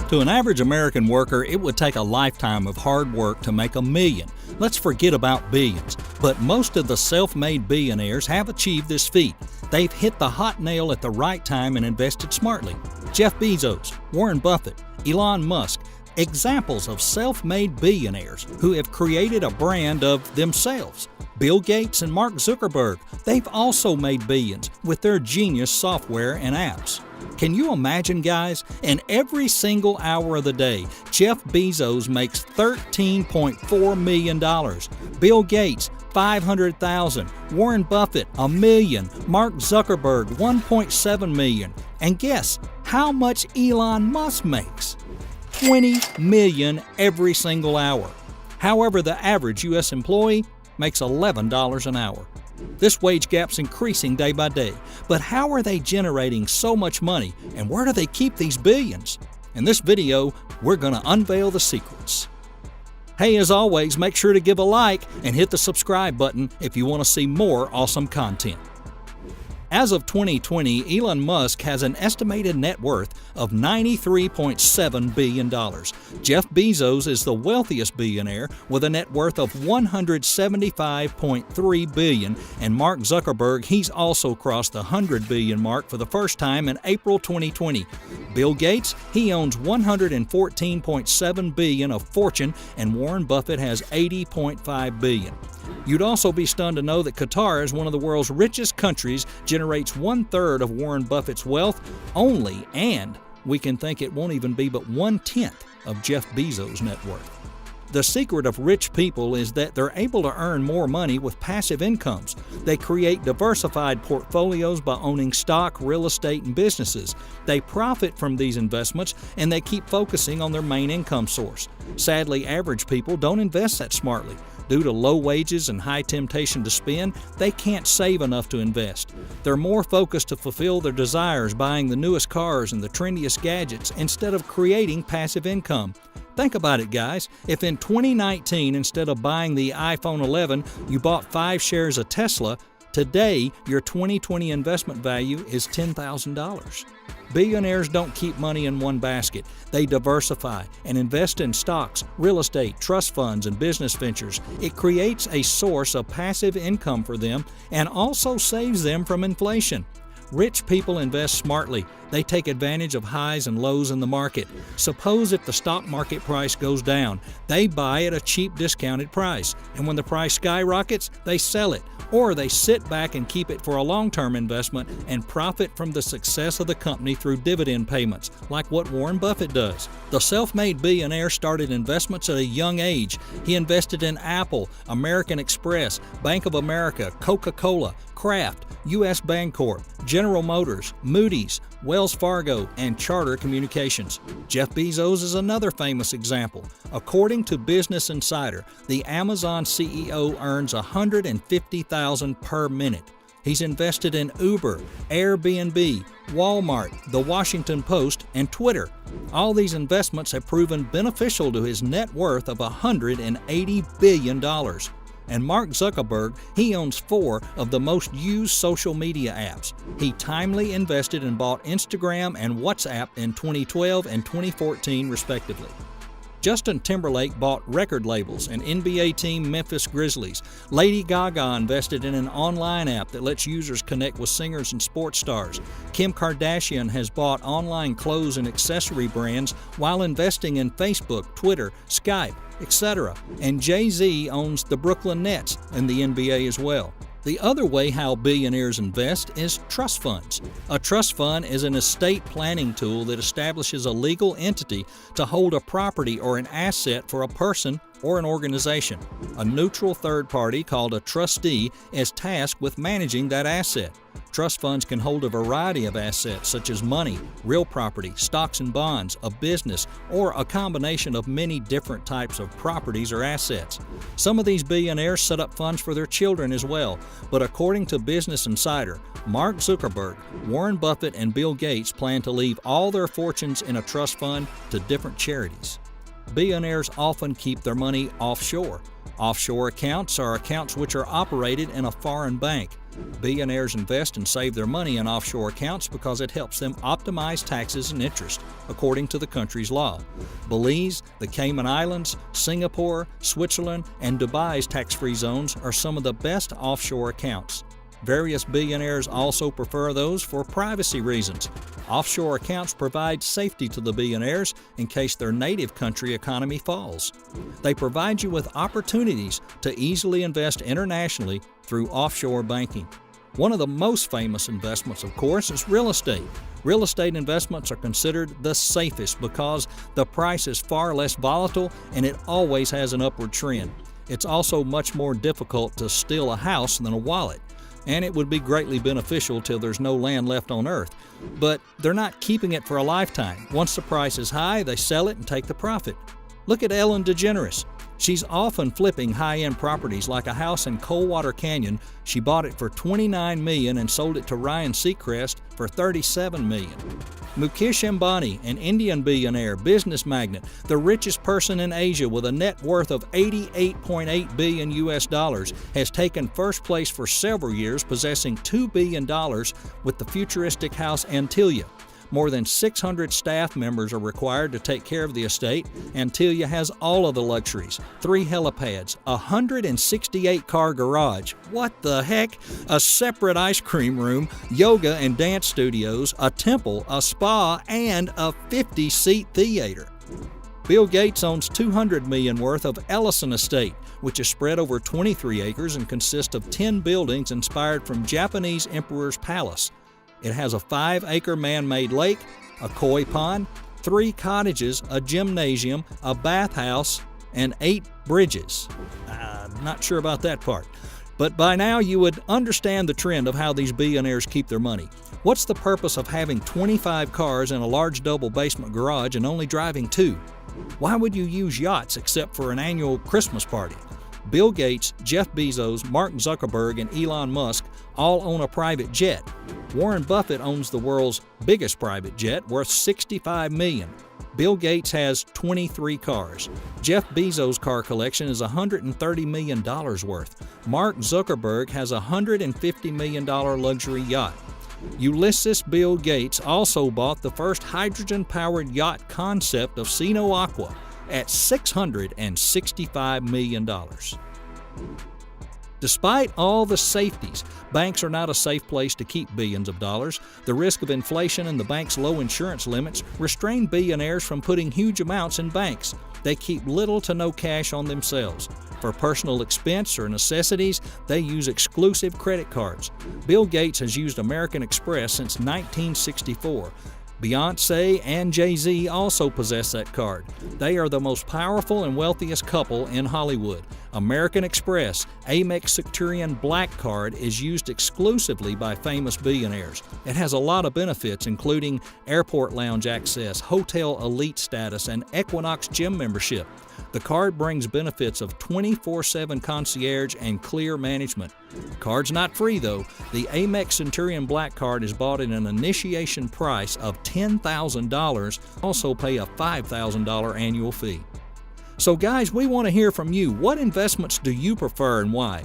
To an average American worker, it would take a lifetime of hard work to make $1 million. Let's forget about billions. But most of the self-made billionaires have achieved this feat. They've hit the hot nail at the right time and invested smartly. Jeff Bezos, Warren Buffett, Elon Musk, examples of self-made billionaires who have created a brand of themselves. Bill Gates and Mark Zuckerberg, they've also made billions with their genius software and apps. Can you imagine, guys? In every single hour of the day, Jeff Bezos makes $13.4 million. Bill Gates, $500,000. Warren Buffett, $1 million. Mark Zuckerberg, $1.7 million. And guess how much Elon Musk makes? $20 million every single hour. However, the average U.S. employee makes $11 an hour. This wage gap's increasing day by day, but how are they generating so much money, and where do they keep these billions? In this video, we're going to unveil the secrets. Hey, as always, make sure to give a like and hit the subscribe button if you want to see more awesome content. As of 2020, Elon Musk has an estimated net worth of $93.7 billion. Jeff Bezos is the wealthiest billionaire with a net worth of $175.3 billion, and Mark Zuckerberg, he's also crossed the $100 billion mark for the first time in April 2020. Bill Gates, he owns $114.7 billion of fortune, and Warren Buffett has $80.5 billion. You'd also be stunned to know that Qatar is one of the world's richest countries, generates 1/3 of Warren Buffett's wealth only, and we can think it won't even be but 1/10 of Jeff Bezos' net worth. The secret of rich people is that they're able to earn more money with passive incomes. They create diversified portfolios by owning stock, real estate, and businesses. They profit from these investments, and they keep focusing on their main income source. Sadly, average people don't invest that smartly. Due to low wages and high temptation to spend, they can't save enough to invest. They're more focused to fulfill their desires, buying the newest cars and the trendiest gadgets instead of creating passive income. Think about it, guys. If in 2019, instead of buying the iPhone 11, you bought 5 shares of Tesla, today your 2020 investment value is $10,000. Billionaires don't keep money in one basket. They diversify and invest in stocks, real estate, trust funds, and business ventures. It creates a source of passive income for them and also saves them from inflation. Rich people invest smartly. They take advantage of highs and lows in the market. Suppose if the stock market price goes down, they buy at a cheap discounted price, and when the price skyrockets, they sell it, or they sit back and keep it for a long-term investment and profit from the success of the company through dividend payments, like what Warren Buffett does. The self-made billionaire started investments at a young age. He invested in Apple, American Express, Bank of America, Coca-Cola, Kraft, U.S. Bancorp, General Motors, Moody's, Wells Fargo, and Charter Communications. Jeff Bezos is another famous example. According to Business Insider, the Amazon CEO earns $150,000 per minute. He's invested in Uber, Airbnb, Walmart, The Washington Post, and Twitter. All these investments have proven beneficial to his net worth of $180 billion. And Mark Zuckerberg, he owns 4 of the most used social media apps. He timely invested and bought Instagram and WhatsApp in 2012 and 2014, respectively. Justin Timberlake bought record labels and NBA team Memphis Grizzlies. Lady Gaga invested in an online app that lets users connect with singers and sports stars. Kim Kardashian has bought online clothes and accessory brands while investing in Facebook, Twitter, Skype, etc. And Jay-Z owns the Brooklyn Nets and the NBA as well. The other way how billionaires invest is trust funds. A trust fund is an estate planning tool that establishes a legal entity to hold a property or an asset for a person or an organization. A neutral third party called a trustee is tasked with managing that asset. Trust funds can hold a variety of assets such as money, real property, stocks and bonds, a business, or a combination of many different types of properties or assets. Some of these billionaires set up funds for their children as well, but according to Business Insider, Mark Zuckerberg, Warren Buffett, and Bill Gates plan to leave all their fortunes in a trust fund to different charities. Billionaires often keep their money offshore. Offshore accounts are accounts which are operated in a foreign bank. Billionaires invest and save their money in offshore accounts because it helps them optimize taxes and interest, according to the country's law. Belize, the Cayman Islands, Singapore, Switzerland, and Dubai's tax-free zones are some of the best offshore accounts. Various billionaires also prefer those for privacy reasons. Offshore accounts provide safety to the billionaires in case their native country economy falls. They provide you with opportunities to easily invest internationally through offshore banking. One of the most famous investments, of course, is real estate. Real estate investments are considered the safest because the price is far less volatile and it always has an upward trend. It's also much more difficult to steal a house than a wallet, and it would be greatly beneficial till there's no land left on earth. But they're not keeping it for a lifetime. Once the price is high, they sell it and take the profit. Look at Ellen DeGeneres. She's often flipping high-end properties like a house in Coldwater Canyon. She bought it for $29 million and sold it to Ryan Seacrest for $37 million. Mukesh Ambani, an Indian billionaire, business magnate, the richest person in Asia with a net worth of $88.8 billion US, has taken first place for several years, possessing $2 billion with the futuristic house Antilia. More than 600 staff members are required to take care of the estate. Antilia has all of the luxuries: 3 helipads, a 168-car garage, what the heck, a separate ice cream room, yoga and dance studios, a temple, a spa, and a 50-seat theater. Bill Gates owns $200 million worth of Ellison Estate, which is spread over 23 acres and consists of 10 buildings inspired from Japanese emperor's palace. It has a 5-acre man-made lake, a koi pond, 3 cottages, a gymnasium, a bathhouse, and 8 bridges. Not sure about that part. But by now you would understand the trend of how these billionaires keep their money. What's the purpose of having 25 cars in a large double basement garage and only driving 2? Why would you use yachts except for an annual Christmas party? Bill Gates, Jeff Bezos, Mark Zuckerberg, and Elon Musk all own a private jet. Warren Buffett owns the world's biggest private jet, worth $65 million. Bill Gates has 23 cars. Jeff Bezos' car collection is $130 million worth. Mark Zuckerberg has a $150 million luxury yacht. Ulysses Bill Gates also bought the first hydrogen-powered yacht concept of Sino Aqua at $665 million. Despite all the safeties, banks are not a safe place to keep billions of dollars. The risk of inflation and the bank's low insurance limits restrain billionaires from putting huge amounts in banks. They keep little to no cash on themselves. For personal expense or necessities, they use exclusive credit cards. Bill Gates has used American Express since 1964. Beyoncé and Jay-Z also possess that card. They are the most powerful and wealthiest couple in Hollywood. American Express Amex Centurion Black Card is used exclusively by famous billionaires. It has a lot of benefits, including airport lounge access, hotel elite status, and Equinox gym membership. The card brings benefits of 24/7 concierge and clear management. The card's not free, though. The Amex Centurion Black Card is bought at an initiation price of $10,000. Also pay a $5,000 annual fee. So guys, we want to hear from you. What investments do you prefer and why?